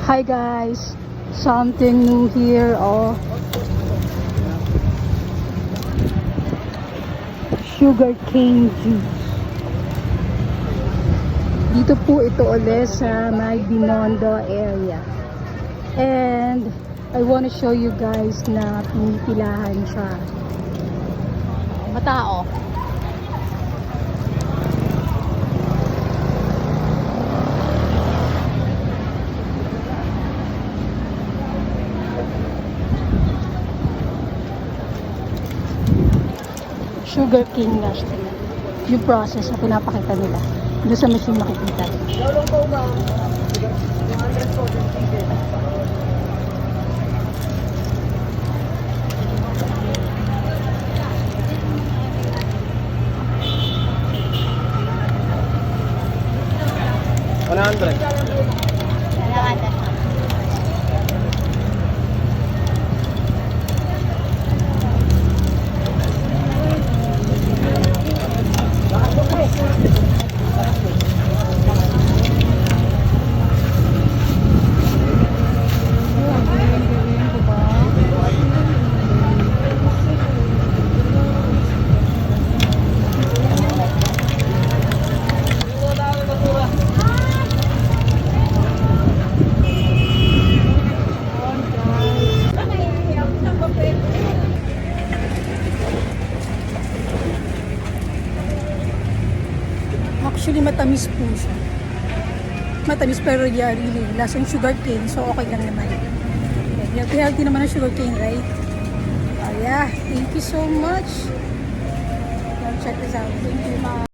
Hi guys, something new here. Oh, sugar cane juice. Dito po ito ulit sa may Binondo area. And I want to show you guys na pinipilahan siya. Matao. Sugar cane nga siya. Yung process na pinapakita nila. Doon sa machine makikita. Actually, matamis po siya. Matamis pero really, lasang sugar cane. So, okay lang naman. Healthy naman ang sugar cane, right? Oh, yeah. Thank you so much. Check this out. Thank you, ma.